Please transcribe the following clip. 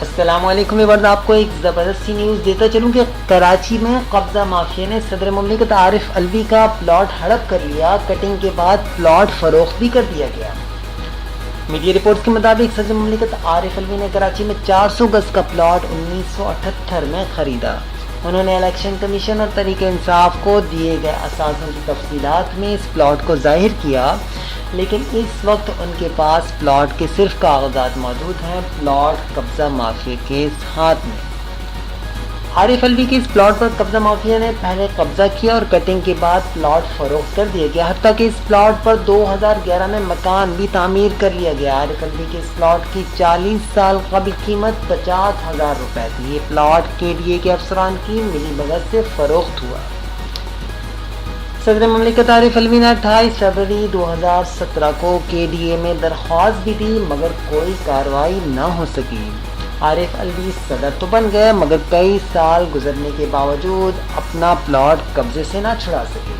السلام علیکم ویورز، آپ کو ایک زبردست سی نیوز دیتا چلوں کہ کراچی میں قبضہ مافیا نے صدر مملکت عارف الوی کا پلاٹ ہڑپ کر لیا۔ کٹنگ کے بعد پلاٹ فروخت بھی کر دیا گیا۔ میڈیا رپورٹس کے مطابق صدر مملکت عارف الوی نے کراچی میں 400 گز کا پلاٹ 1978 میں خریدا۔ انہوں نے الیکشن کمیشن اور تحریک انصاف کو دیے گئے اثاثوں کی تفصیلات میں اس پلاٹ کو ظاہر کیا، لیکن اس وقت ان کے پاس پلاٹ کے صرف کاغذات موجود ہیں۔ پلاٹ قبضہ مافیا کے ہاتھ میں۔ عارف الوی کے اس پلاٹ پر قبضہ مافیا نے پہلے قبضہ کیا اور کٹنگ کے بعد پلاٹ فروخت کر دیا گیا، حتیٰ کہ اس پلاٹ پر 2011 میں مکان بھی تعمیر کر لیا گیا۔ عارف الوی کے اس پلاٹ کی 40 سال قبل قیمت 50,000 روپے تھی۔ یہ پلاٹ KDA کے افسران کی ملی بھگت سے فروخت ہوا۔ صدر مملکت عارف الوی نے 28 فروری 2017 کو KDA میں درخواست بھی دی، مگر کوئی کارروائی نہ ہو سکی۔ عارف الوی صدر تو بن گئے، مگر کئی سال گزرنے کے باوجود اپنا پلاٹ قبضے سے نہ چھڑا سکے۔